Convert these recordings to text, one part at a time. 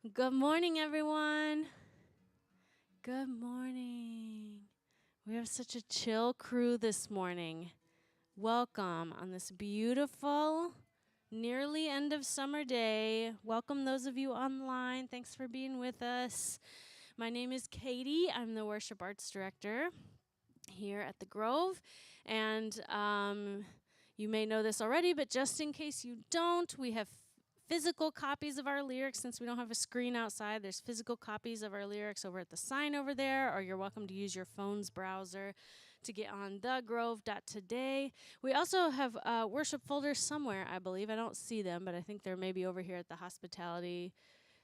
Good morning, everyone. Good morning. We have such a chill crew this morning. Welcome on this beautiful, nearly end of summer day. Welcome those of you online. Thanks for being with us. My name is Katie. I'm the worship arts director here at the Grove. And you may know this already, but just in case you don't, we have physical copies of our lyrics. Since we don't have a screen outside, there's physical copies of our lyrics over at the sign over there, or you're welcome to use your phone's browser to get on thegrove.today. We also have worship folders somewhere, I believe. I don't see them, but I think they're maybe over here at the hospitality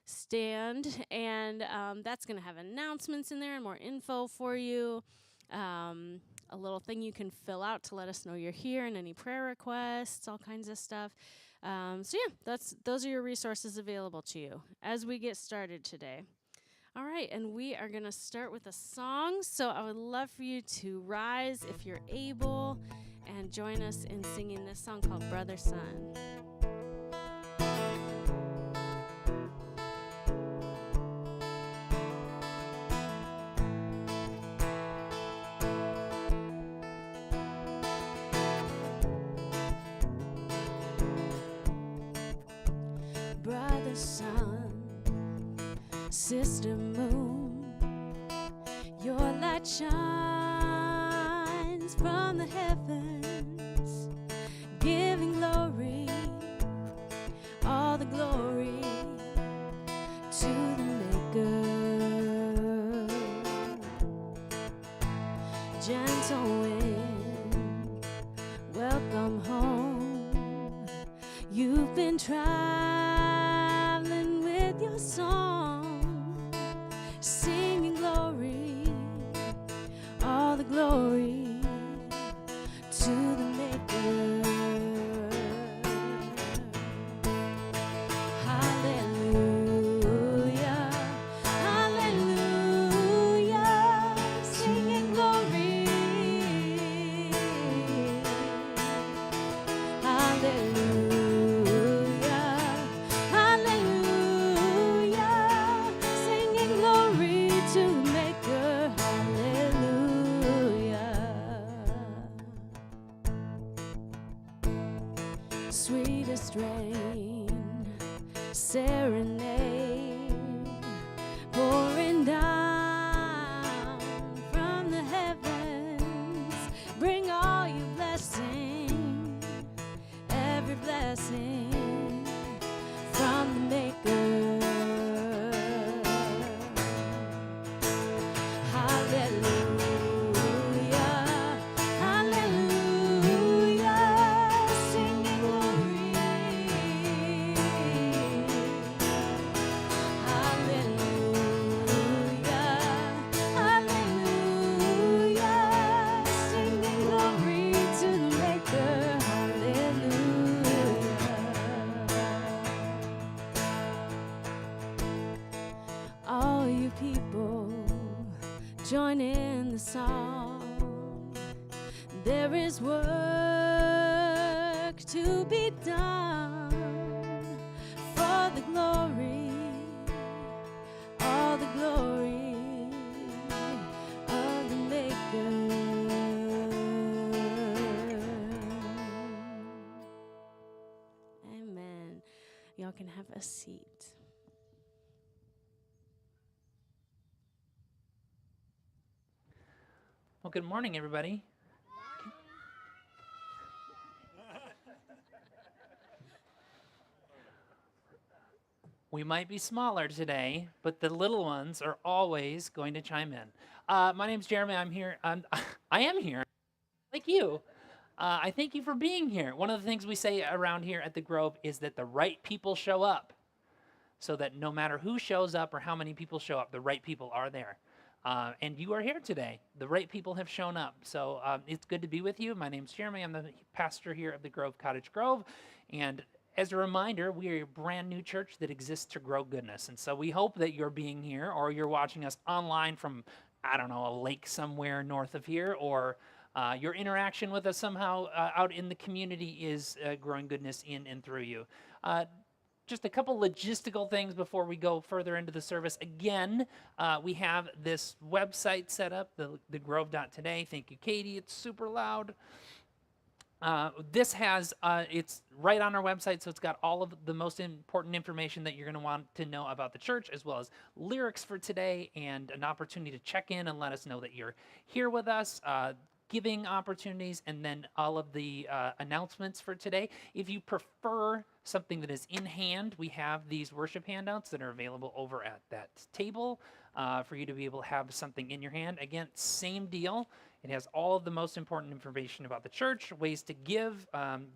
stand. And that's going to have announcements in there and more info for you. A little thing you can fill out to let us know you're here and any prayer requests, all kinds of stuff. So yeah, those are your resources available to you as we get started today. All right, and we are going to start with a song. So I would love for you to rise if you're able and join us in singing this song called Brother Sun. Brother sun, sister moon, your light shines from the heavens, giving glory, all the glory to the Maker. Gentle wind, welcome home. You've been traveling with your song, singing glory, all the glory to the Maker. Hallelujah, hallelujah, singing glory. Hallelujah, hallelujah, singing glory to the Maker. Hallelujah. Sweetest rain, serenade, pouring down from the heavens. Bring all your blessing, every blessing from the Maker. Hallelujah, hallelujah, singing glory. Hallelujah, hallelujah, singing glory to the Maker. Hallelujah. All you people, join in the song. There is work to be done for the glory, all the glory of the Maker. Amen. Y'all can have a seat. Well, good morning, everybody. We might be smaller today, but the little ones are always going to chime in. My name's Jeremy. I'm here. I am here, like you. I thank you for being here. One of the things we say around here at the Grove is that the right people show up, so that no matter who shows up or how many people show up, the right people are there. And you are here today. The right people have shown up. So it's good to be with you. My name's Jeremy. I'm the pastor here of the Grove Cottage Grove. And as a reminder, we are a brand new church that exists to grow goodness. And so we hope that you're being here or you're watching us online from, I don't know, a lake somewhere north of here, or your interaction with us somehow out in the community is growing goodness in and through you. just a couple logistical things before we go further into the service. Again, we have this website set up, the Grove.today. Thank you, Katie. It's super loud. This has, it's right on our website, so it's got all of the most important information that you're going to want to know about the church, as well as lyrics for today and an opportunity to check in and let us know that you're here with us, giving opportunities, and then all of the announcements for today. If you prefer something that is in hand, we have these worship handouts that are available over at that table for you to be able to have something in your hand. Again, same deal. It has all of the most important information about the church, ways to give.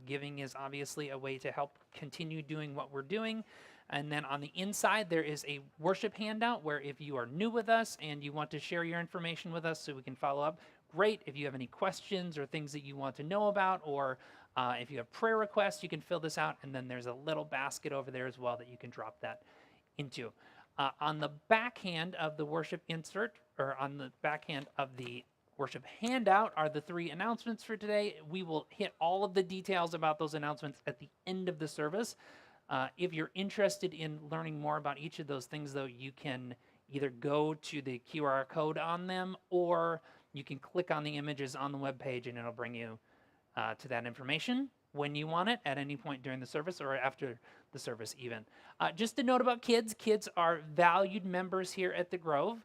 Giving is obviously a way to help continue doing what we're doing. And then on the inside, there is a worship handout where if you are new with us and you want to share your information with us so we can follow up, great. If you have any questions or things that you want to know about, or if you have prayer requests, you can fill this out. And then there's a little basket over there as well that you can drop that into. On the backhand of the worship insert, or on the backhand of the worship handout, are the 3 announcements for today. We will hit all of the details about those announcements at the end of the service. If you're interested in learning more about each of those things, though, you can either go to the QR code on them, or you can click on the images on the webpage and it'll bring you to that information when you want it at any point during the service or after the service even. Just a note about kids. Kids are valued members here at the Grove.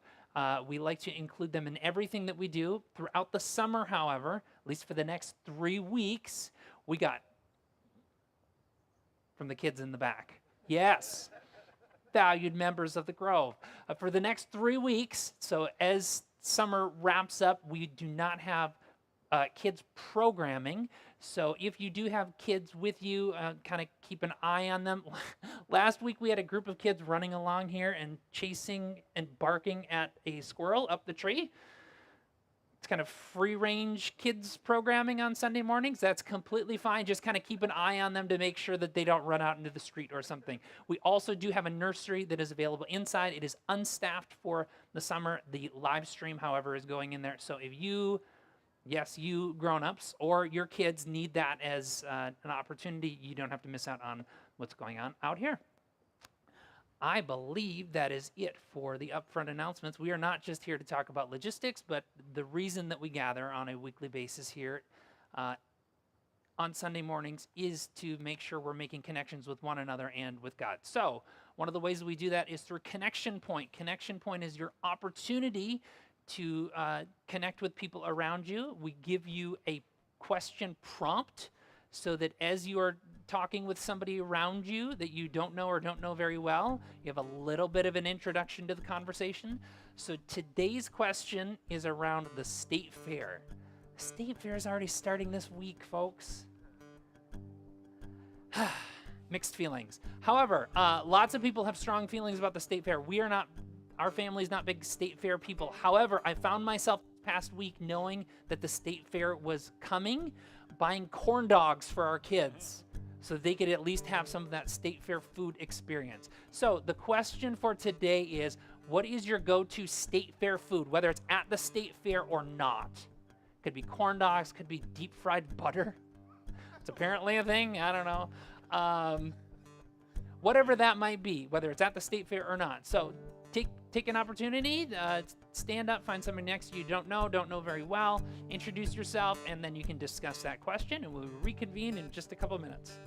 We like to include them in everything that we do. Throughout the summer, however, at least for the next 3 weeks, we got from the kids in the back. Yes, valued members of the Grove. For the next 3 weeks, so as summer wraps up, we do not have kids programming. So if you do have kids with you, kind of keep an eye on them. Last week we had a group of kids running along here and chasing and barking at a squirrel up the tree. It's kind of free range kids programming on Sunday mornings. That's completely fine. Just kind of keep an eye on them to make sure that they don't run out into the street or something. We also do have a nursery that is available inside. It is unstaffed for the summer. The live stream, however, is going in there. So if you, yes, you grown-ups or your kids need that as an opportunity, you don't have to miss out on what's going on out here. I believe that is it for the upfront announcements. We are not just here to talk about logistics, but the reason that we gather on a weekly basis here on Sunday mornings is to make sure we're making connections with one another and with God. So one of the ways we do that is through Connection Point. Connection Point is your opportunity to connect with people around you. We give you a question prompt so that as you are talking with somebody around you that you don't know or don't know very well, you have a little bit of an introduction to the conversation. So today's question is around the state fair. The state fair is already starting this week, folks. Mixed feelings. However, lots of people have strong feelings about the state fair. We are not, our family's not big state fair people. However, I found myself past week knowing that the state fair was coming, buying corn dogs for our kids so they could at least have some of that state fair food experience. So the question for today is, what is your go-to state fair food, whether it's at the state fair or not? Could be corn dogs, could be deep fried butter. It's apparently a thing, I don't know. Whatever that might be, whether it's at the state fair or not. So take an opportunity, stand up, find somebody next to you you don't know very well, introduce yourself, and then you can discuss that question, and we'll reconvene in just a couple minutes.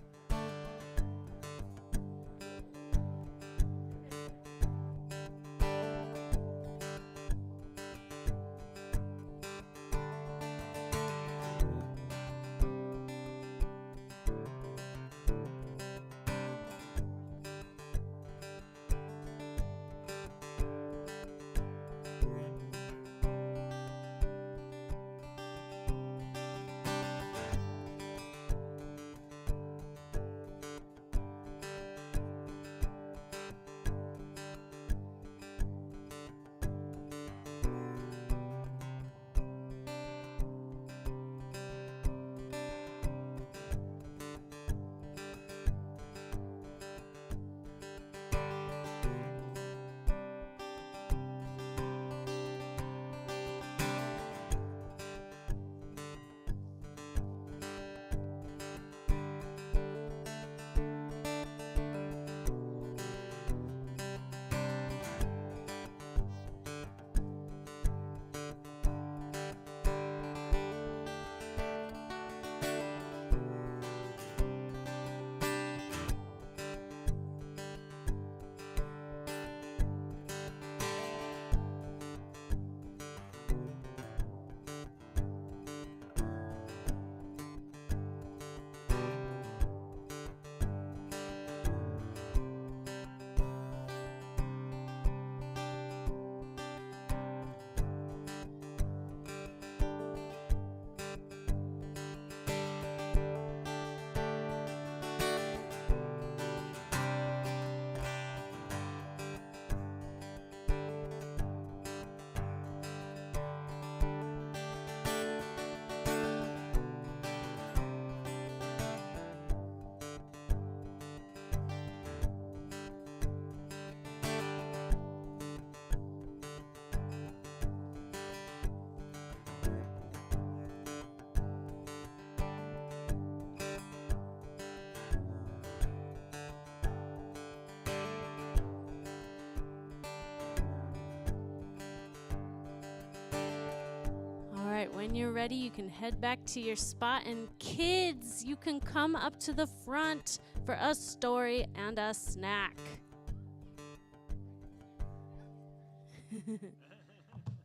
When you're ready, you can head back to your spot. And kids, you can come up to the front for a story and a snack.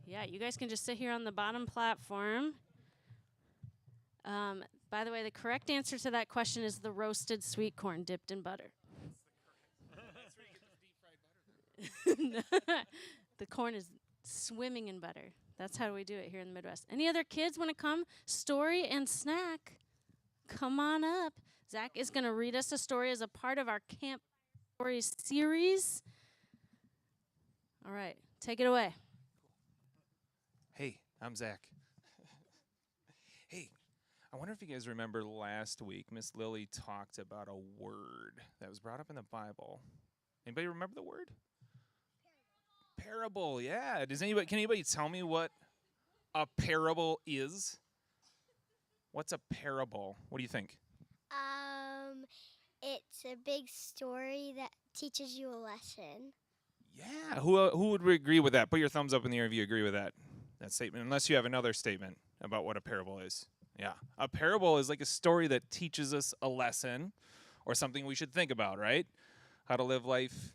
Yeah, you guys can just sit here on the bottom platform. By the way, the correct answer to that question is the roasted sweet corn dipped in butter. The corn is swimming in butter. That's how we do it here in the Midwest. Any other kids want to come? Story and snack. Come on up. Zach is going to read us a story as a part of our Campfires Stories series. All right, take it away. Hey, I'm Zach. Hey, I wonder if you guys remember last week, Miss Lily talked about a word that was brought up in the Bible. Anybody remember the word? Parable, yeah. Can anybody tell me what a parable is? What's a parable? What do you think? It's a big story that teaches you a lesson. Yeah, who would agree with that? Put your thumbs up in the air if you agree with that statement, unless you have another statement about what a parable is. Yeah, a parable is like a story that teaches us a lesson or something we should think about, right? How to live life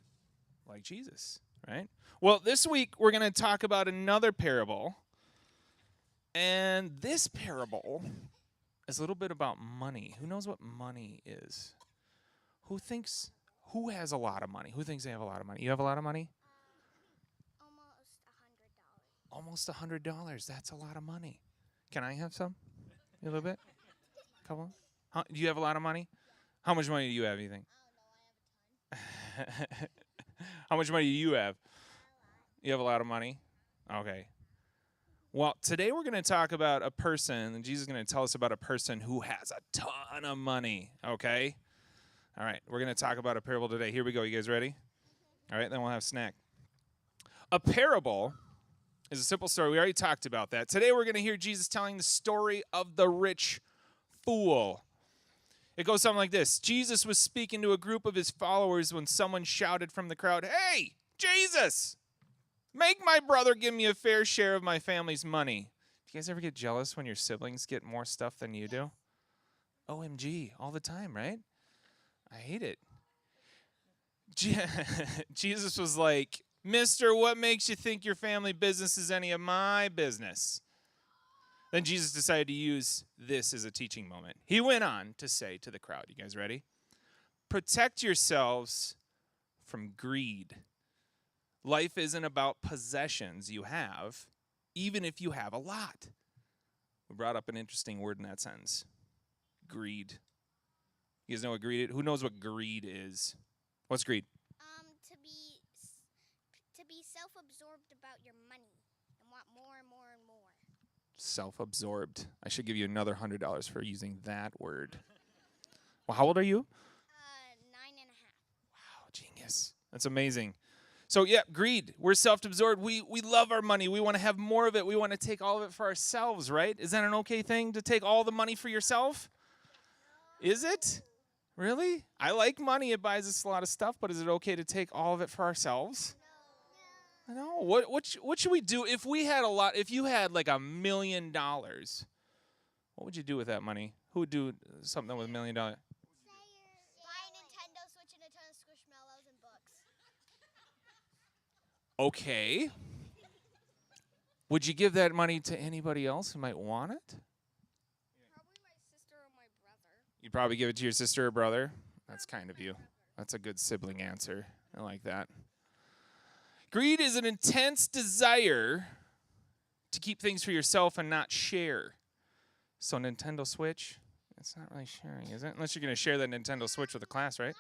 like Jesus, right? Well, this week we're going to talk about another parable, and this parable is a little bit about money. Who knows what money is? Who has a lot of money? Who thinks they have a lot of money? You have a lot of money? Almost $100. Almost $100. That's a lot of money. Can I have some? A little bit? Couple? Do you have a lot of money? How much money do you have, you think? I don't know. I have a ton. How much money do you have? You have a lot of money? Okay. Well, today we're going to talk about a person, and Jesus is going to tell us about a person who has a ton of money, okay? All right, we're going to talk about a parable today. Here we go. You guys ready? All right, then we'll have a snack. A parable is a simple story. We already talked about that. Today we're going to hear Jesus telling the story of the rich fool. It goes something like this. Jesus was speaking to a group of his followers when someone shouted from the crowd, "Hey, Jesus, make my brother give me a fair share of my family's money." Do you guys ever get jealous when your siblings get more stuff than you do? OMG, all the time, right? I hate it. Jesus was like, "Mister, what makes you think your family business is any of my business?" Then Jesus decided to use this as a teaching moment. He went on to say to the crowd, you guys ready? "Protect yourselves from greed. Life isn't about possessions you have, even if you have a lot." We brought up an interesting word in that sentence. Greed. You guys know what greed is? Who knows what greed is? What's greed? To be self-absorbed about your money and want more and more and more. Self-absorbed. I should give you another $100 for using that word. Well, how old are you? 9.5. Wow, genius. That's amazing. So, yeah, greed. We're self-absorbed. We love our money. We want to have more of it. We want to take all of it for ourselves, right? Is that an okay thing to take all the money for yourself? Is it? Really? I like money. It buys us a lot of stuff, but is it okay to take all of it for ourselves? No. What should we do if we had a lot? If you had like $1 million, what would you do with that money? Who would do something with $1 million? Buy a Nintendo Switch and a ton of Squishmallows and books. Okay. Would you give that money to anybody else who might want it? Probably my sister or my brother. You'd probably give it to your sister or brother. That's kind of you. That's a good sibling answer. I like that. Greed is an intense desire to keep things for yourself and not share. So Nintendo Switch, it's not really sharing, is it? Unless you're going to share that Nintendo Switch with the class, right?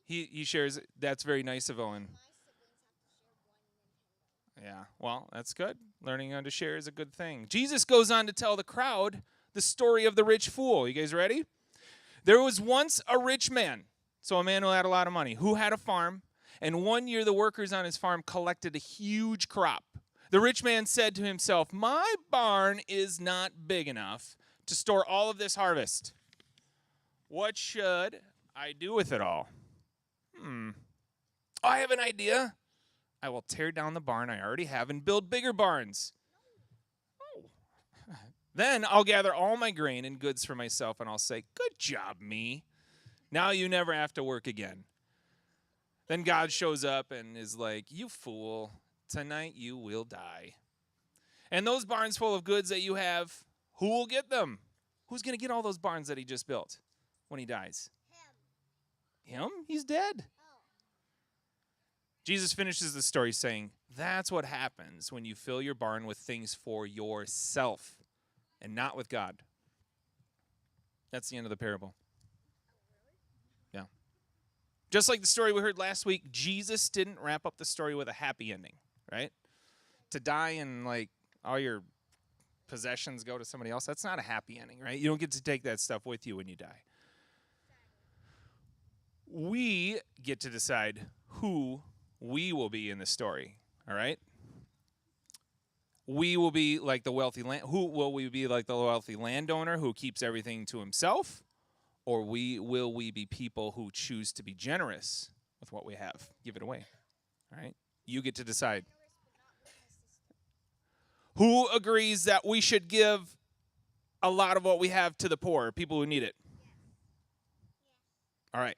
He shares. That's very nice of Owen. Yeah, well, that's good. Learning how to share is a good thing. Jesus goes on to tell the crowd the story of the rich fool. You guys ready? There was once a rich man, so a man who had a lot of money, who had a farm, and one year the workers on his farm collected a huge crop. The rich man said to himself, "My barn is not big enough to store all of this harvest. What should I do with it all? I have an idea. I will tear down the barn I already have and build bigger barns. Oh. Then I'll gather all my grain and goods for myself, and I'll say, good job, me. Now you never have to work again. Then God shows up and is like, you fool, tonight you will die. And those barns full of goods that you have, who will get them? Who's going to get all those barns that he just built when he dies? Him? He's dead. Jesus finishes the story saying, that's what happens when you fill your barn with things for yourself and not with God. That's the end of the parable. Yeah. Just like the story we heard last week, Jesus didn't wrap up the story with a happy ending, right? To die and like all your possessions go to somebody else, that's not a happy ending, right? You don't get to take that stuff with you when you die. We get to decide who we will be in the story, all right? We will be like the wealthy who will we be like the wealthy landowner who keeps everything to himself, or will we be people who choose to be generous with what we have, give it away? All right? You get to decide. Who agrees that we should give a lot of what we have to the poor, people who need it? All right.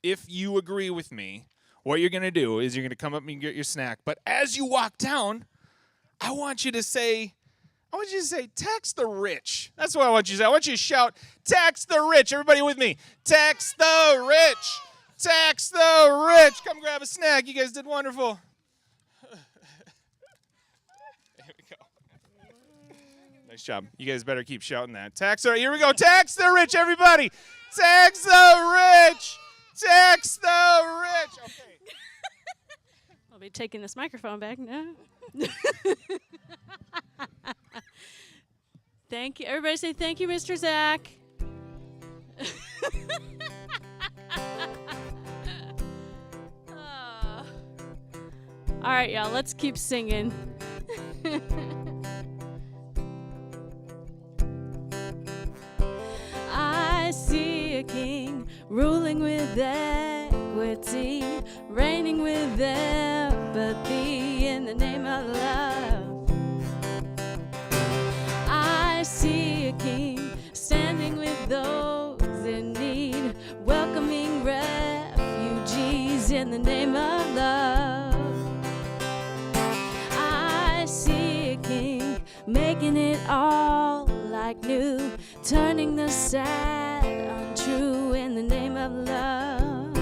If you agree with me, what you're going to do is you're going to come up and get your snack. But as you walk down, I want you to say, tax the rich. That's what I want you to say. I want you to shout, tax the rich. Everybody with me. Tax the rich. Tax the rich. Come grab a snack. You guys did wonderful. Here we go. Nice job. You guys better keep shouting that. Here we go. Tax the rich, everybody. Tax the rich. Tax the rich. Okay. I'll be taking this microphone back now. Thank you. Everybody say thank you, Mr. Zach. Oh. All right, y'all, let's keep singing. I see a king ruling with equity, reigning with empathy in the name of love. I see a king standing with those in need, welcoming refugees in the name of love. I see a king making it all like new, turning the sad untrue in the name of love.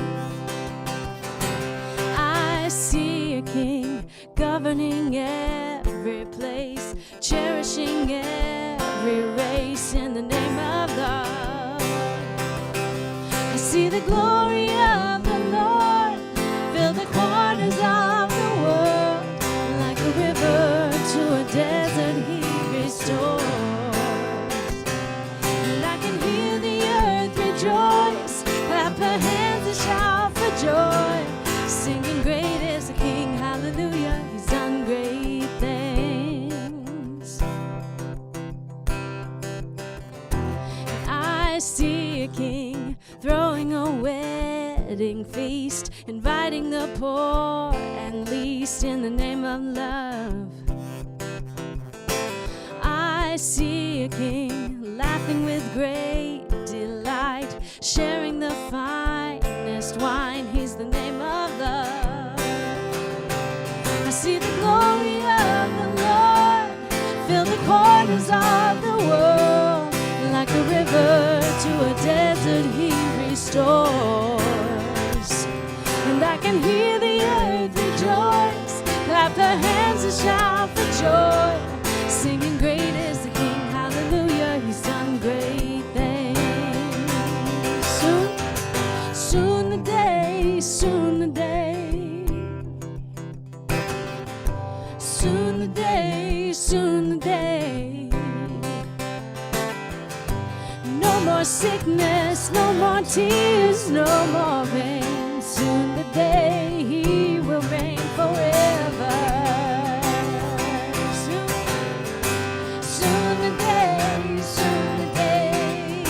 I see a king governing every place, cherishing every race in the name of love. I see the glory of the Lord fill the corners of the world, like a river to a desert he restores. And I can hear the earth rejoice, clap her hands and shout for joy, singing great is the King, hallelujah, he's done great things. And I see a king throwing a wedding feast, inviting the poor and least in the name of love. I see a king laughing with great delight, sharing the finest wine, he's the name of love. I see the glory of the Lord fill the corners of the world, like a river to a desert he restores. And I can hear the earth rejoice, clap their hands and shout for joy, singing great is the King, hallelujah, he's done great things. Soon the day, soon the day, soon the day, soon the day. No more sickness, no more tears, no more pain. Soon the day he will reign forever. Soon the day, soon the day.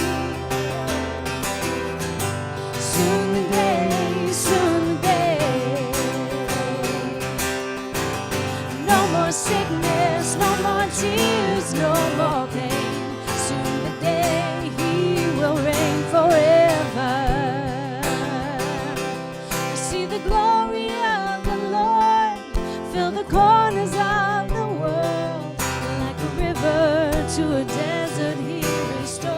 Soon the day, soon the day. cause no more pain. Soon the day he will reign forever. I see the glory of the Lord fill the corners of the world. Like a river to a desert he restores.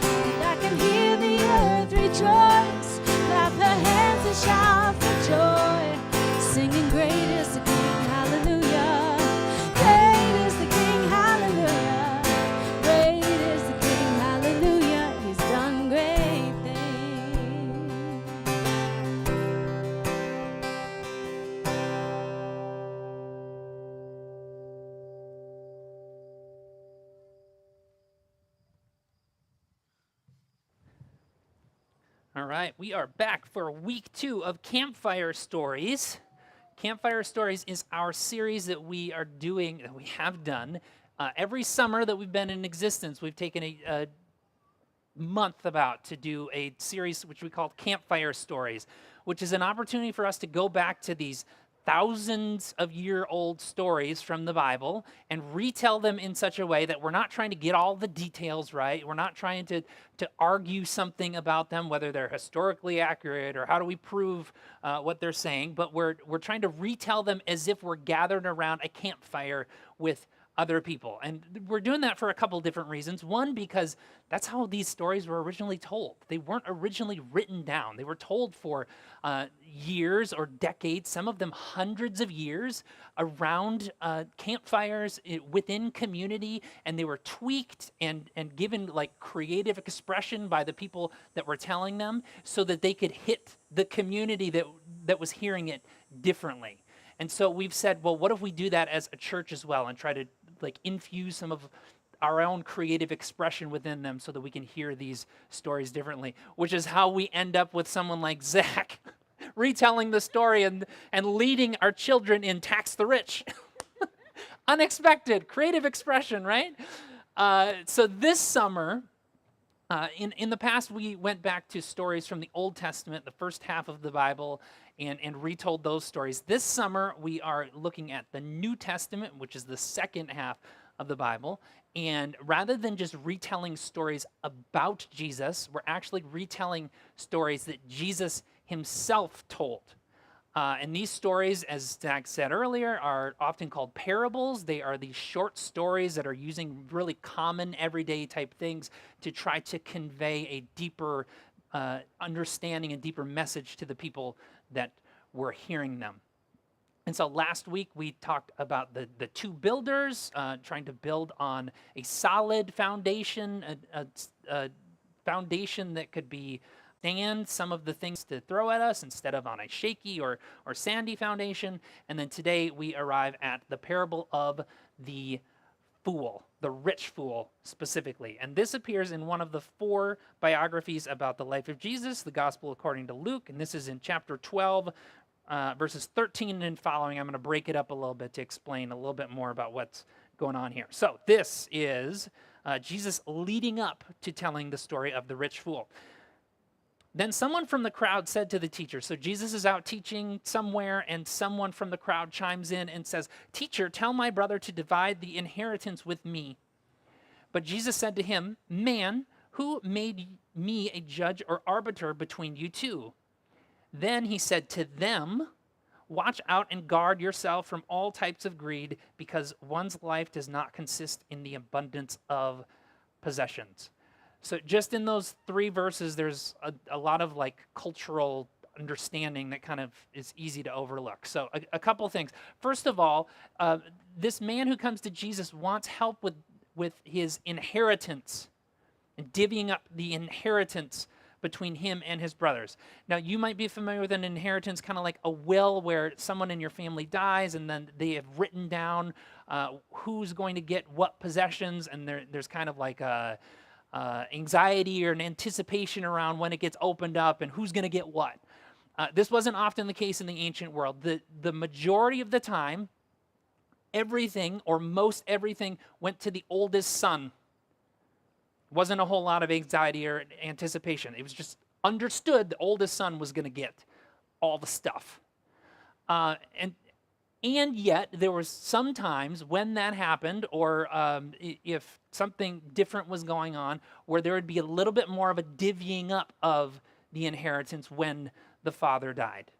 And I can hear the earth rejoice, clap her hands and shout for joy, singing great is the King, hallelujah. Great is the King, hallelujah. Great is the King, hallelujah. He's done great things. All right, we are back for week 2 of Campfire Stories. Campfire Stories is our series that we are doing, that we have done every summer that we've been in existence. We've taken a month about to do a series which we call Campfire Stories, which is an opportunity for us to go back to these thousands of year old stories from the Bible and retell them in such a way that we're not trying to get all the details right. We're not trying to argue something about them, whether they're historically accurate or how do we prove what they're saying, but we're trying to retell them as if we're gathered around a campfire with other people. And we're doing that for a couple different reasons. One, because that's how these stories were originally told. They weren't originally written down. They were told for years or decades, some of them hundreds of years, around campfires within community, and they were tweaked and given like creative expression by the people that were telling them so that they could hit the community that was hearing it differently. And so we've said, well, what if we do that as a church as well and try to like infuse some of our own creative expression within them so that we can hear these stories differently, which is how we end up with someone like Zach retelling the story and leading our children in Tax the Rich. Unexpected, creative expression, right? So this summer, in the past, we went back to stories from the Old Testament, the first half of the Bible, and retold those stories. This summer, we are looking at the New Testament, which is the second half of the Bible. And rather than just retelling stories about Jesus, we're actually retelling stories that Jesus himself told. And these stories, as Zach said earlier, are often called parables. They are these short stories that are using really common everyday type things to try to convey a deeper understanding and deeper message to the people that were hearing them. And so last week we talked about the two builders trying to build on a solid foundation, a foundation that could be stand some of the things to throw at us instead of on a shaky or sandy foundation. And then today we arrive at the parable of the fool, the rich fool specifically. And this appears in one of the 4 biographies about the life of Jesus, the Gospel according to Luke. And this is in chapter 12, verses 13 and following. I'm going to break it up a little bit to explain a little bit more about what's going on here. So this is Jesus leading up to telling the story of the rich fool. Then someone from the crowd said to the teacher, so Jesus is out teaching somewhere, and someone from the crowd chimes in and says, "Teacher, tell my brother to divide the inheritance with me." But Jesus said to him, "Man, who made me a judge or arbiter between you two?" Then he said to them, "Watch out and guard yourself from all types of greed, because one's life does not consist in the abundance of possessions." So just in those 3 verses, there's a lot of like cultural understanding that kind of is easy to overlook. So a couple things. First of all, this man who comes to Jesus wants help with his inheritance and divvying up the inheritance between him and his brothers. Now, you might be familiar with an inheritance, kind of like a will where someone in your family dies and then they have written down who's going to get what possessions, and there's kind of like a anxiety or an anticipation around when it gets opened up and who's going to get what. This wasn't often the case in the ancient world. The majority of the time, everything or most everything went to the oldest son. Wasn't a whole lot of anxiety or anticipation. It was just understood the oldest son was going to get all the stuff. And And yet, there was some times when that happened, or if something different was going on, where there would be a little bit more of a divvying up of the inheritance when the father died.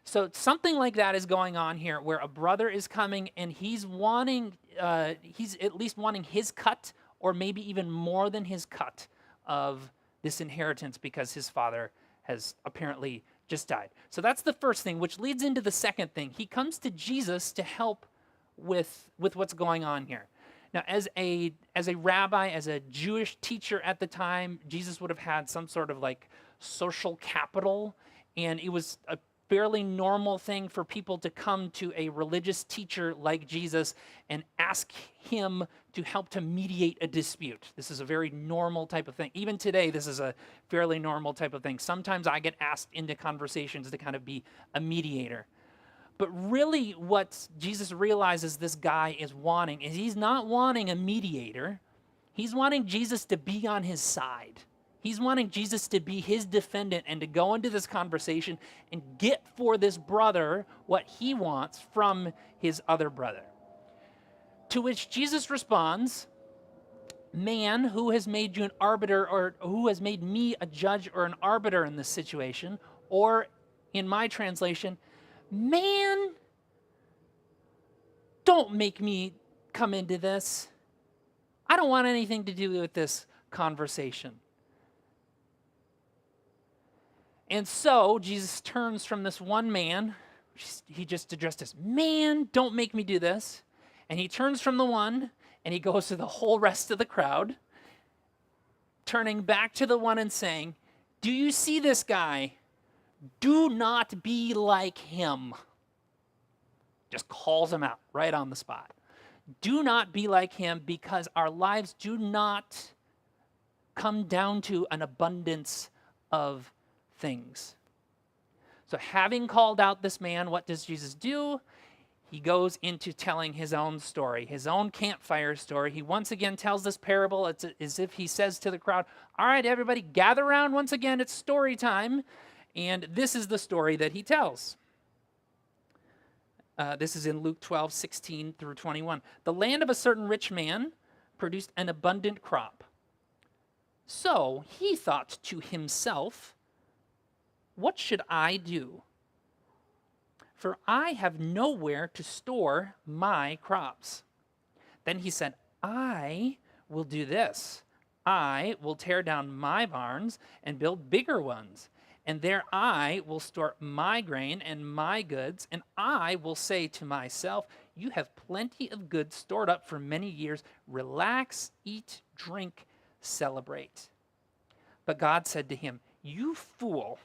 So something like that is going on here, where a brother is coming and he's at least wanting his cut, or maybe even more than his cut of this inheritance, because his father has apparently just died. So that's the first thing, which leads into the second thing. He comes to Jesus to help with what's going on here. Now, as a rabbi, as a Jewish teacher at the time, Jesus would have had some sort of like social capital, and it was a fairly normal thing for people to come to a religious teacher like Jesus and ask him to help to mediate a dispute. This is a very normal type of thing. Even today, this is a fairly normal type of thing. Sometimes I get asked into conversations to kind of be a mediator. But really what Jesus realizes this guy is wanting is he's not wanting a mediator. He's wanting Jesus to be on his side. He's wanting Jesus to be his defendant and to go into this conversation and get for this brother what he wants from his other brother. To which Jesus responds, "Man, who has made you an arbiter, or who has made me a judge or an arbiter in this situation?" Or in my translation, "Man, don't make me come into this. I don't want anything to do with this conversation." And so Jesus turns from this one man, he just addressed as, "Man, don't make me do this." And he turns from the one and he goes to the whole rest of the crowd, turning back to the one and saying, "Do you see this guy? Do not be like him." Just calls him out right on the spot. Do not be like him, because our lives do not come down to an abundance of things. So having called out this man, what does Jesus do? He goes into telling his own story, his own campfire story. He once again tells this parable. It's as if he says to the crowd, "All right, everybody, gather around once again. It's story time." And this is the story that he tells. This is in Luke 12:16 through 21. "The land of a certain rich man produced an abundant crop. So he thought to himself, 'What should I do? For I have nowhere to store my crops.' Then he said, 'I will do this. I will tear down my barns and build bigger ones. And there I will store my grain and my goods. And I will say to myself, you have plenty of goods stored up for many years. Relax, eat, drink, celebrate.' But God said to him, 'You fool,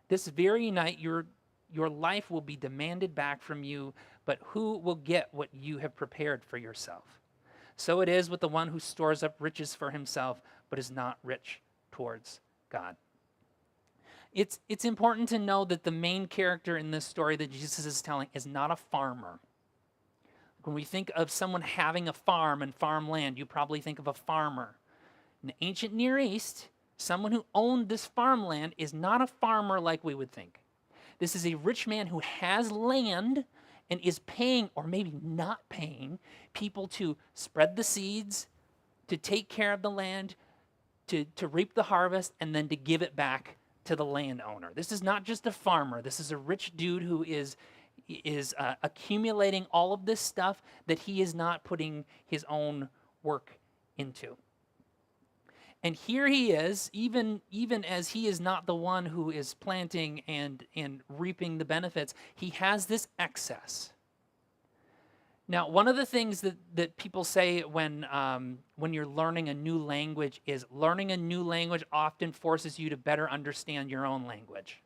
this very night your life will be demanded back from you, but who will get what you have prepared for yourself? So it is with the one who stores up riches for himself, but is not rich towards God.'" It's important to know that the main character in this story that Jesus is telling is not a farmer. When we think of someone having a farm and farmland, you probably think of a farmer. In the ancient Near East, someone who owned this farmland is not a farmer like we would think. This is a rich man who has land and is paying, or maybe not paying, people to spread the seeds, to take care of the land, to reap the harvest, and then to give it back to the landowner. This is not just a farmer. This is a rich dude who is accumulating all of this stuff that he is not putting his own work into. And here he is, even as he is not the one who is planting and reaping the benefits, he has this excess. Now, one of the things that people say when you're learning a new language is learning a new language often forces you to better understand your own language.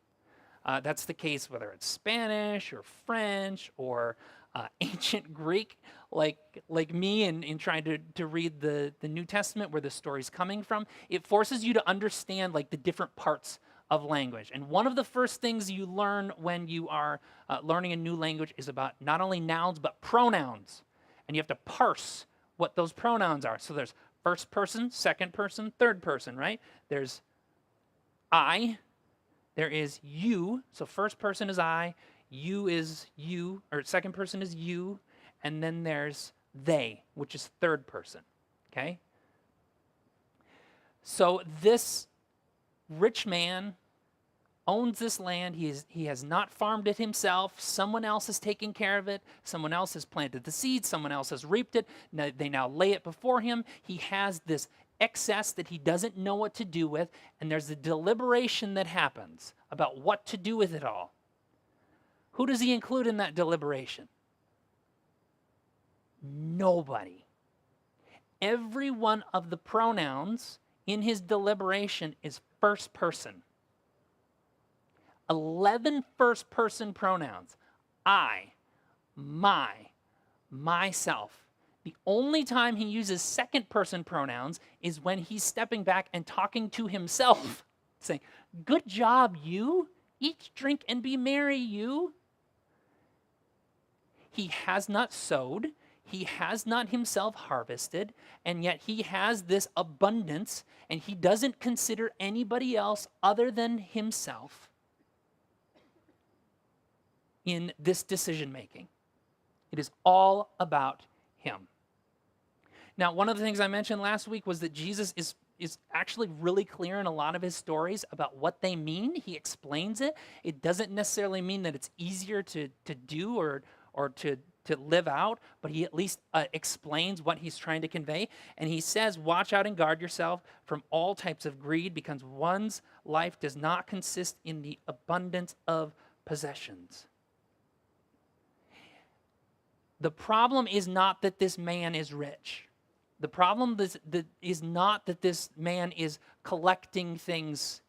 That's the case whether it's Spanish or French or ancient Greek, like me in trying to read the New Testament where the story's coming from. It forces you to understand like the different parts of language. And one of the first things you learn when you are learning a new language is about not only nouns but pronouns. And you have to parse what those pronouns are. So there's first person, second person, third person, right? There's I, there is you. So first person is I, You is you, or second person is you, and then there's they, which is third person, okay? So this rich man owns this land. He has not farmed it himself. Someone else is taking care of it. Someone else has planted the seed. Someone else has reaped it. Now, they now lay it before him. He has this excess that he doesn't know what to do with, and there's a deliberation that happens about what to do with it all. Who does he include in that deliberation? Nobody. Every one of the pronouns in his deliberation is first person. 11 first person pronouns. I, my, myself. The only time he uses second person pronouns is when he's stepping back and talking to himself, saying, good job, you. Eat, drink, and be merry, you. He has not sowed. He has not himself harvested, and yet he has this abundance, and he doesn't consider anybody else other than himself in this decision making. It is all about him. Now, one of the things I mentioned last week was that Jesus is actually really clear in a lot of his stories about what they mean. He explains it. It doesn't necessarily mean that it's easier to do or to live out, but he at least explains what he's trying to convey. And he says, watch out and guard yourself from all types of greed, because one's life does not consist in the abundance of possessions. The problem is not that this man is rich. The problem is not that this man is collecting things.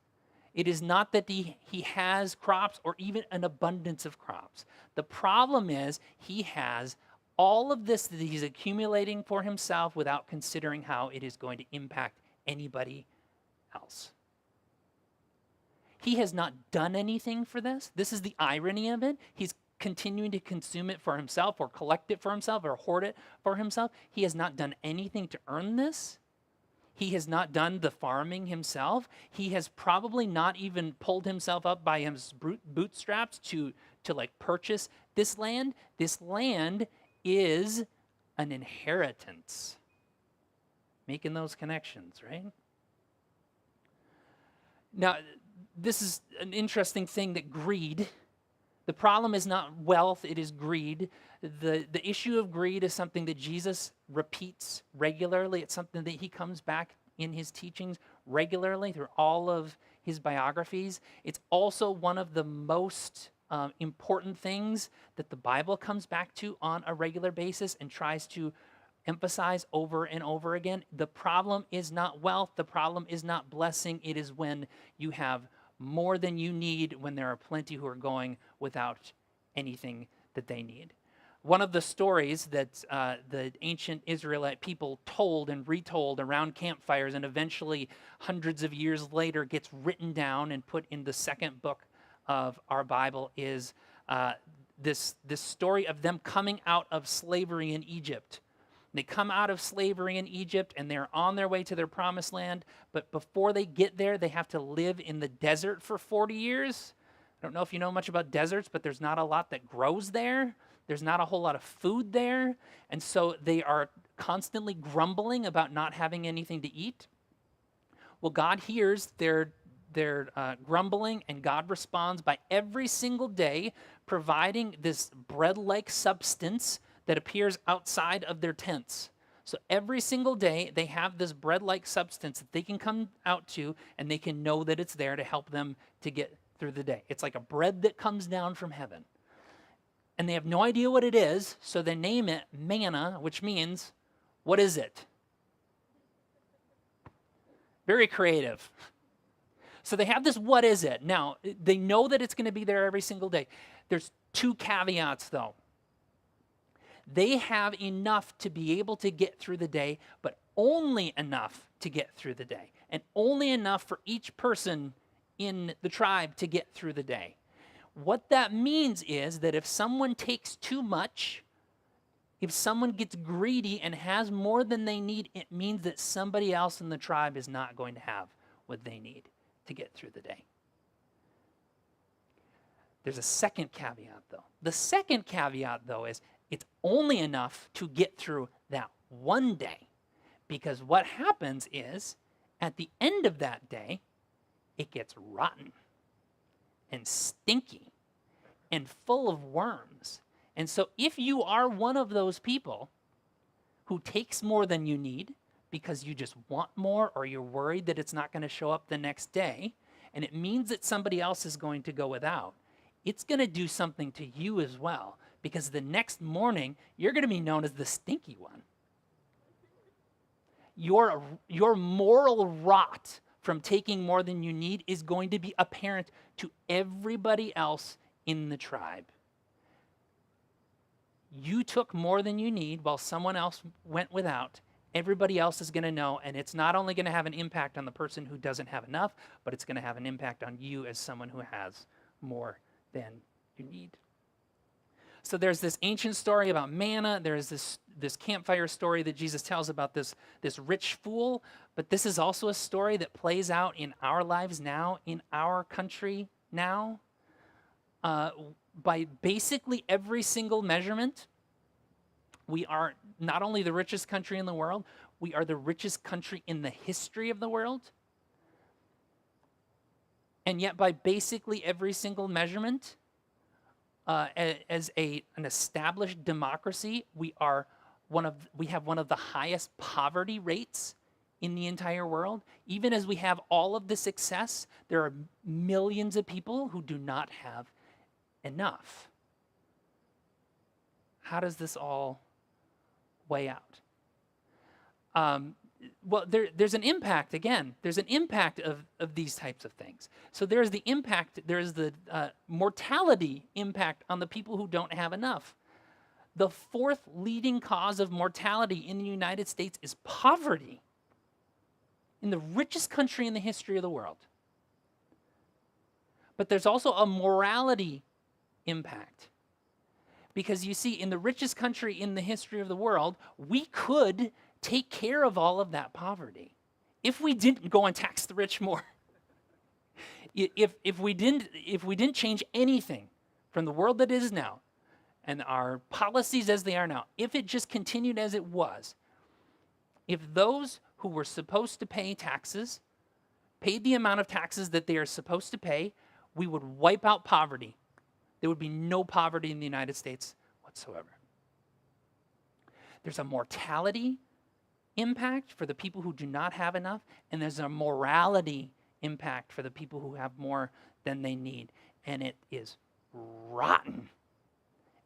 It is not that he has crops or even an abundance of crops. The problem is he has all of this that he's accumulating for himself without considering how it is going to impact anybody else. He has not done anything for this. This is the irony of it. He's continuing to consume it for himself or collect it for himself or hoard it for himself. He has not done anything to earn this. He has not done the farming himself. He has probably not even pulled himself up by his bootstraps to like purchase this land. This land is an inheritance. Making those connections, right? Now, this is an interesting thing, that greed, the problem is not wealth, it is greed. The issue of greed is something that Jesus repeats regularly. It's something that he comes back in his teachings regularly through all of his biographies. It's also one of the most important things that the Bible comes back to on a regular basis and tries to emphasize over and over again. The problem is not wealth. The problem is not blessing. It is when you have more than you need, when there are plenty who are going without anything that they need. One of the stories that the ancient Israelite people told and retold around campfires, and eventually hundreds of years later gets written down and put in the second book of our Bible, is this story of them coming out of slavery in Egypt. They come out of slavery in Egypt and they're on their way to their promised land, but before they get there, they have to live in the desert for 40 years. I don't know if you know much about deserts, but there's not a lot that grows there. There's not a whole lot of food there. And so they are constantly grumbling about not having anything to eat. Well, God hears their grumbling, and God responds by every single day providing this bread-like substance that appears outside of their tents. So every single day, they have this bread-like substance that they can come out to, and they can know that it's there to help them to get through the day. It's like a bread that comes down from heaven. And they have no idea what it is, so they name it manna, which means, what is it? Very creative. So they have this, what is it? Now, they know that it's going to be there every single day. There's two caveats, though. They have enough to be able to get through the day, but only enough to get through the day, and only enough for each person in the tribe to get through the day. What that means is that if someone takes too much, if someone gets greedy and has more than they need, it means that somebody else in the tribe is not going to have what they need to get through the day. There's a second caveat, though. The second caveat, though, is it's only enough to get through that one day. Because what happens is, at the end of that day, it gets rotten and stinky and full of worms. And so if you are one of those people who takes more than you need because you just want more or you're worried that it's not going to show up the next day, and it means that somebody else is going to go without, it's going to do something to you as well, because the next morning you're going to be known as the stinky one. Your moral rot from taking more than you need is going to be apparent to everybody else in the tribe. You took more than you need while someone else went without. Everybody else is going to know, and it's not only going to have an impact on the person who doesn't have enough, but it's going to have an impact on you as someone who has more than you need. So there's this ancient story about manna. There's this campfire story that Jesus tells about this rich fool. But this is also a story that plays out in our lives now, in our country now. By basically every single measurement, we are not only the richest country in the world, we are the richest country in the history of the world. And yet by basically every single measurement, as an established democracy, we have one of the highest poverty rates in the entire world. Even as we have all of the success, there are millions of people who do not have enough. How does this all weigh out? Well, there's an impact, again. There's an impact of these types of things. So there's the impact, there's the mortality impact on the people who don't have enough. The fourth leading cause of mortality in the United States is poverty, in the richest country in the history of the world. But there's also a morality impact. Because you see, in the richest country in the history of the world, we could take care of all of that poverty if we didn't go and tax the rich more. If we didn't change anything from the world that is now and our policies as they are now, if it just continued as it was, if those who were supposed to pay taxes paid the amount of taxes that they are supposed to pay, we would wipe out poverty. There would be no poverty in the United States whatsoever. There's a mortality impact for the people who do not have enough, and there's a morality impact for the people who have more than they need. And it is rotten.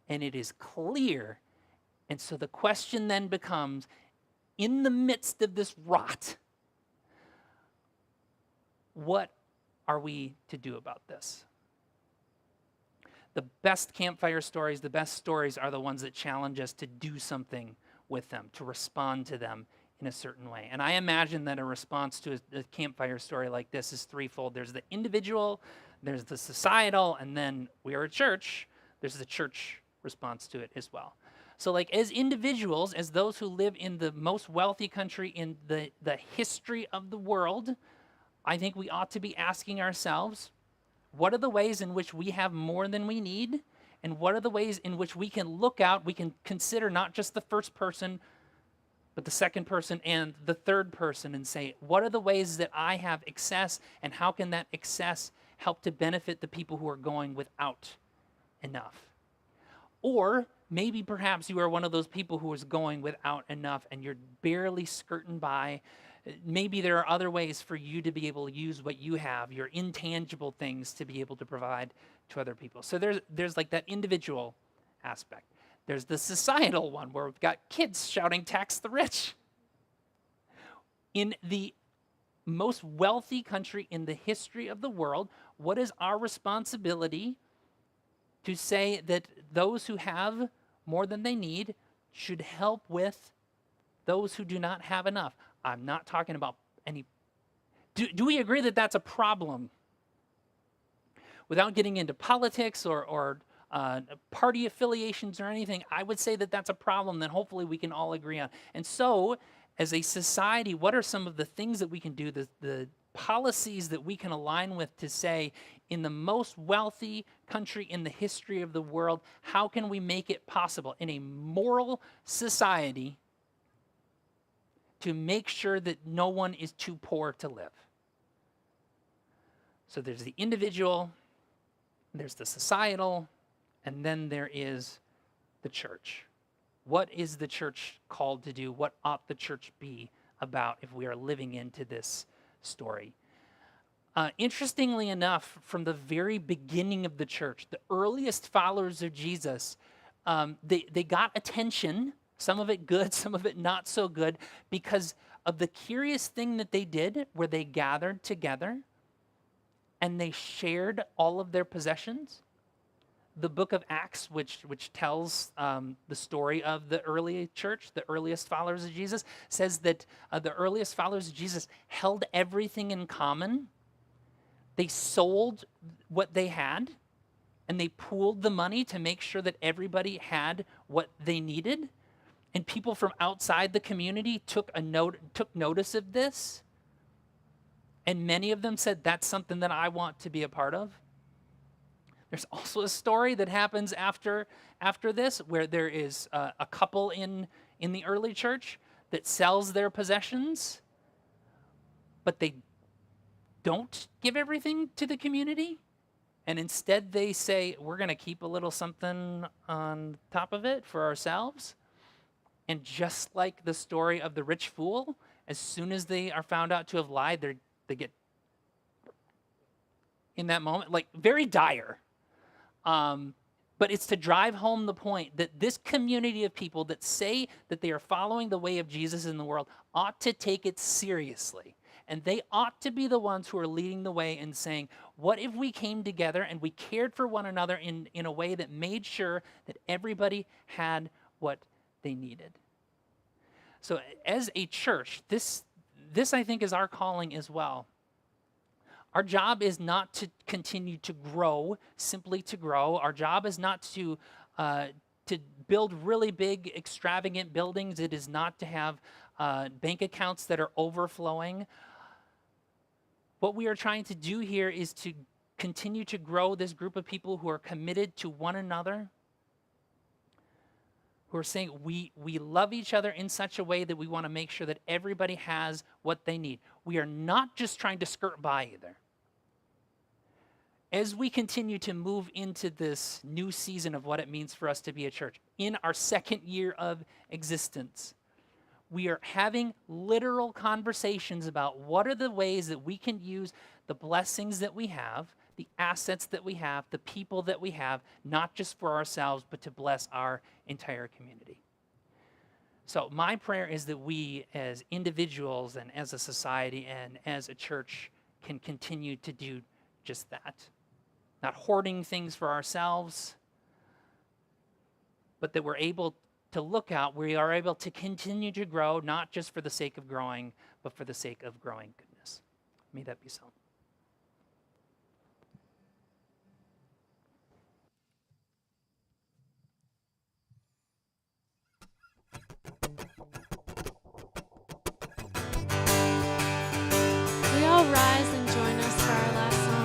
And it is clear. And so the question then becomes, in the midst of this rot, what are we to do about this? The best campfire stories, the best stories are the ones that challenge us to do something with them, to respond to them in a certain way. And I imagine that a response to a campfire story like this is threefold. There's the individual, there's the societal, and then we are a church. There's the church response to it as well. So like as individuals, as those who live in the most wealthy country in the history of the world, I think we ought to be asking ourselves, what are the ways in which we have more than we need? And what are the ways in which we can look out, we can consider not just the first person, but the second person and the third person and say, what are the ways that I have excess, and how can that excess help to benefit the people who are going without enough? Or maybe perhaps you are one of those people who is going without enough and you're barely skirting by. Maybe there are other ways for you to be able to use what you have, your intangible things, to be able to provide to other people. So there's like that individual aspect. There's the societal one where we've got kids shouting, tax the rich. In the most wealthy country in the history of the world, what is our responsibility to say that those who have more than they need should help with those who do not have enough? I'm not talking about any... Do we agree that that's a problem? Without getting into politics or party affiliations or anything, I would say that that's a problem that hopefully we can all agree on. And so, as a society, what are some of the things that we can do, the policies that we can align with to say, in the most wealthy country in the history of the world, how can we make it possible in a moral society to make sure that no one is too poor to live? So there's the individual, there's the societal, and then there is the church. What is the church called to do? What ought the church be about if we are living into this story? Interestingly enough, from the very beginning of the church, the earliest followers of Jesus, they got attention, some of it good, some of it not so good, because of the curious thing that they did where they gathered together and they shared all of their possessions. The book of Acts, which tells the story of the early church, the earliest followers of Jesus, says that the earliest followers of Jesus held everything in common. They sold what they had, and they pooled the money to make sure that everybody had what they needed. And people from outside the community took notice of this. And many of them said, that's something that I want to be a part of. There's also a story that happens after this where there is a couple in the early church that sells their possessions, but they don't give everything to the community. And instead they say, we're going to keep a little something on top of it for ourselves. And just like the story of the rich fool, as soon as they are found out to have lied, they get, in that moment, like very dire. But it's to drive home the point that this community of people that say that they are following the way of Jesus in the world ought to take it seriously. And they ought to be the ones who are leading the way and saying, what if we came together and we cared for one another in a way that made sure that everybody had what they needed? So as a church, this I think is our calling as well. Our job is not to continue to grow, simply to grow. Our job is not to build really big, extravagant buildings. It is not to have bank accounts that are overflowing. What we are trying to do here is to continue to grow this group of people who are committed to one another, who are saying we love each other in such a way that we want to make sure that everybody has what they need. We are not just trying to skirt by either. As we continue to move into this new season of what it means for us to be a church, in our second year of existence, we are having literal conversations about what are the ways that we can use the blessings that we have, the assets that we have, the people that we have, not just for ourselves, but to bless our entire community. So my prayer is that we as individuals and as a society and as a church can continue to do just that. Not hoarding things for ourselves, but that we're able to look out, we are able to continue to grow, not just for the sake of growing, but for the sake of growing goodness. May that be so. Will you all rise and join us for our last song?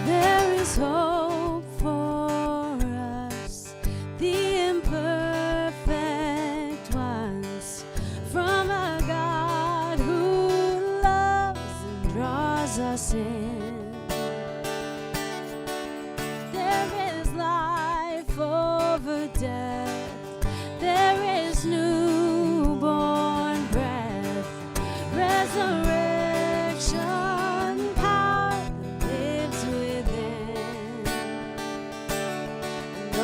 There is hope for us, the imperfect ones, from a God who loves and draws us in. There is life over death, there is newborn breath, resurrection power that lives within. And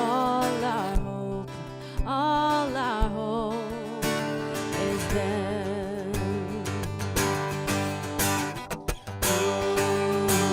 all our hope is them. Ooh,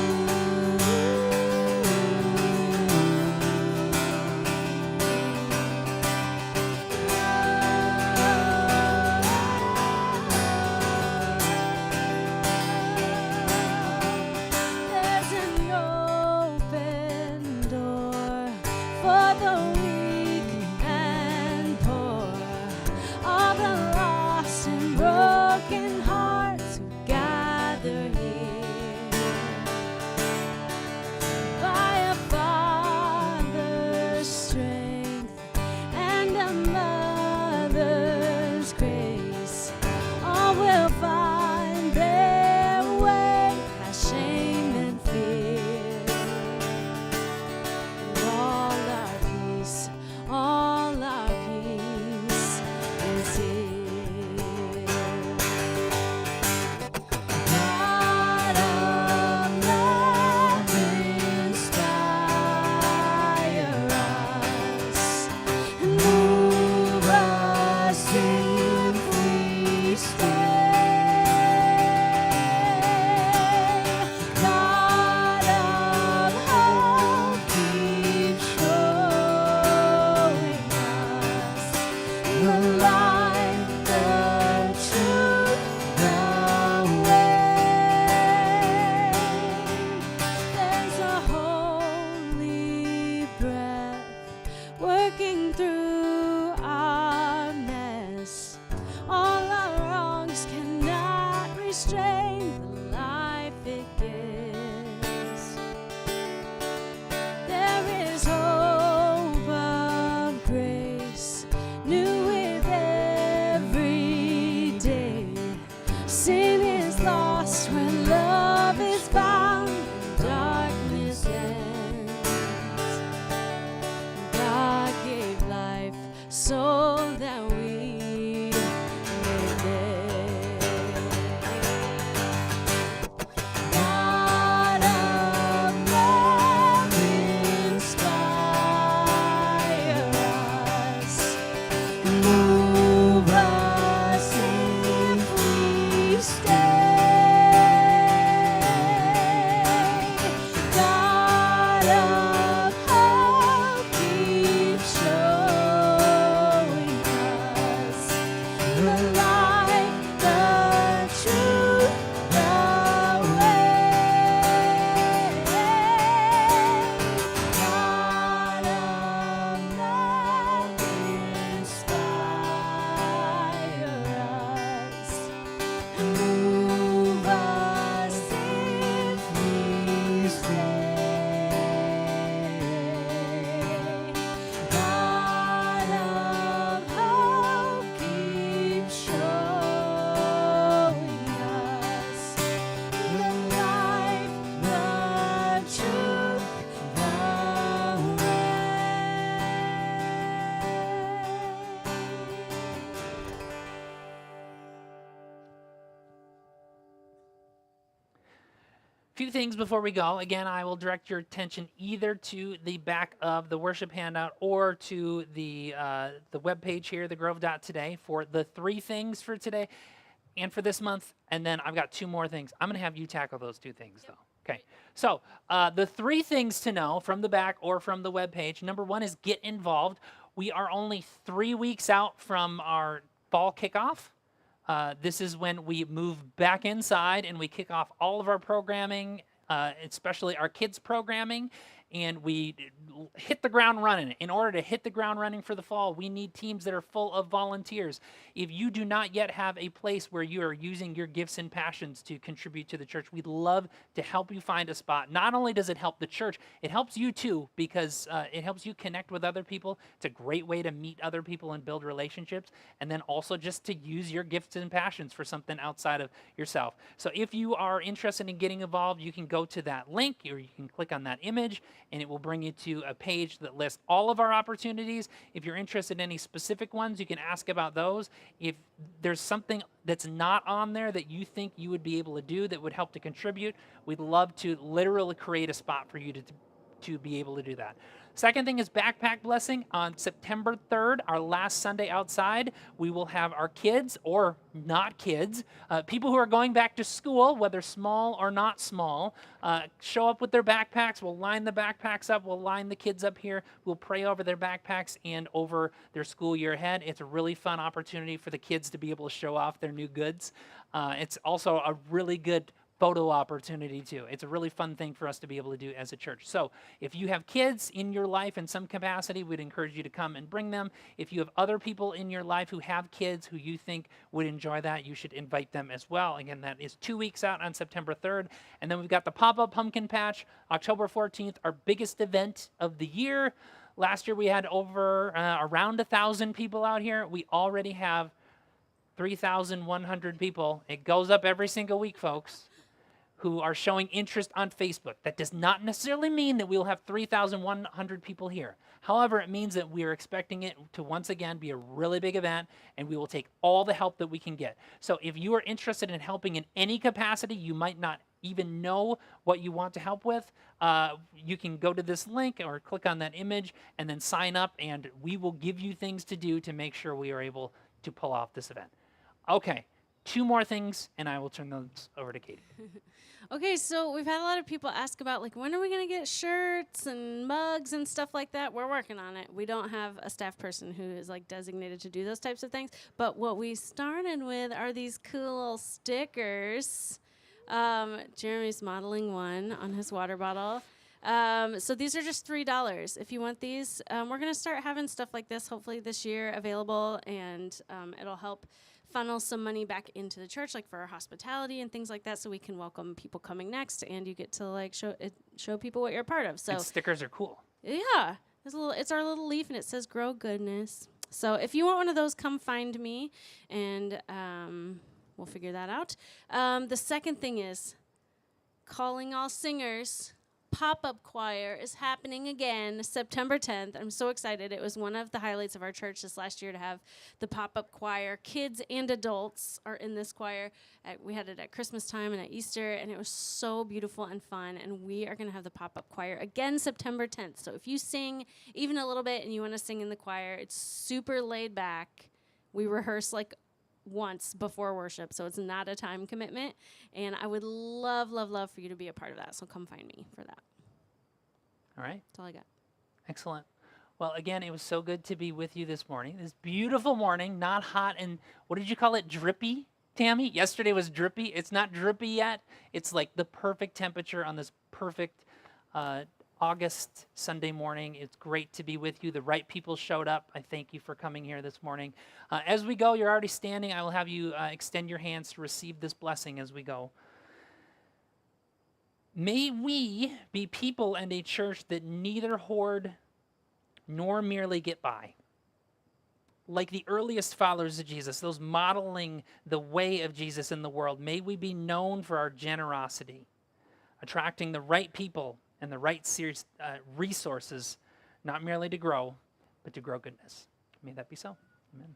the life it gives. There is hope of grace, new with every day. Sin is lost when love is found, and darkness ends. God gave life so that we may live. God of love, inspire us, move us if we stay. God of hope, keep showing us the light, the truth, the way. God of love, inspire us, move us if we stay. God of hope, keep showing us the life, the truth, the Few things before we go. Again, I will direct your attention either to the back of the worship handout or to the webpage here, thegrove.today, for the 3 things for today and for this month. And then I've got 2 more things. I'm going to have you tackle those 2 things, though. Okay. So the 3 things to know from the back or from the webpage. Number 1 is get involved. We are only 3 weeks out from our fall kickoff. This is when we move back inside and we kick off all of our programming, especially our kids' programming, and we hit the ground running. In order to hit the ground running for the fall, we need teams that are full of volunteers. If you do not yet have a place where you are using your gifts and passions to contribute to the church, we'd love to help you find a spot. Not only does it help the church, it helps you too, because it helps you connect with other people. It's a great way to meet other people and build relationships, and then also just to use your gifts and passions for something outside of yourself. So if you are interested in getting involved, you can go to that link, or you can click on that image, and it will bring you to a page that lists all of our opportunities. If you're interested in any specific ones, you can ask about those. If there's something that's not on there that you think you would be able to do that would help to contribute, we'd love to literally create a spot for you to be able to do that. Second thing is Backpack Blessing. On September 3rd, our last Sunday outside, we will have our kids, or not kids, people who are going back to school, whether small or not small, show up with their backpacks. We'll line the backpacks up. We'll line the kids up here. We'll pray over their backpacks and over their school year ahead. It's a really fun opportunity for the kids to be able to show off their new goods. It's also a really good photo opportunity too. It's a really fun thing for us to be able to do as a church. So if you have kids in your life in some capacity, we'd encourage you to come and bring them. If you have other people in your life who have kids who you think would enjoy that, you should invite them as well. Again, that is 2 weeks out on September 3rd. And then we've got the pop-up pumpkin patch, October 14th, our biggest event of the year. Last year we had over around 1,000 people out here. We already have 3,100 people. It goes up every single week, folks, who are showing interest on Facebook. That does not necessarily mean that we'll have 3,100 people here. However, it means that we are expecting it to once again be a really big event, and we will take all the help that we can get. So if you are interested in helping in any capacity, you might not even know what you want to help with, you can go to this link or click on that image and then sign up, and we will give you things to do to make sure we are able to pull off this event. Okay, 2 more things, and I will turn those over to Katie. Okay, so we've had a lot of people ask about, like, when are we going to get shirts and mugs and stuff like that? We're working on it. We don't have a staff person who is, like, designated to do those types of things. But what we started with are these cool little stickers. Jeremy's modeling one on his water bottle. So these are just $3 if you want these. We're going to start having stuff like this hopefully this year available, and it'll help funnel some money back into the church, like for our hospitality and things like that, so we can welcome people coming next, and you get to like show people what you're a part of. So And stickers are cool. yeah, it's our little leaf, and it says "Grow Goodness." So if you want one of those, come find me, and we'll figure that out. The second thing is calling all singers. Pop-up choir is happening again September 10th. I'm so excited. It was one of the highlights of our church this last year to have the pop-up choir. Kids and adults are in this choir. We had it at Christmas time and at Easter, and it was so beautiful and fun. And we are going to have the pop-up choir again September 10th. So if you sing even a little bit and you want to sing in the choir, it's super laid back. We rehearse like once before worship, so it's not a time commitment, and I would love for you to be a part of that, so come find me for that. All right. That's all I got. Excellent. Well, again, it was so good to be with you this morning. This beautiful morning, not hot and, what did you call it, drippy, Tammy? Yesterday was drippy. It's not drippy yet. It's like the perfect temperature on this perfect August Sunday morning. It's great to be with you. The right people showed up. I thank you for coming here this morning. As we go, you're already standing. I will have you extend your hands to receive this blessing as we go. May we be people and a church that neither hoard nor merely get by. Like the earliest followers of Jesus, those modeling the way of Jesus in the world, may we be known for our generosity, attracting the right people and the right resources, not merely to grow, but to grow goodness. May that be so. Amen.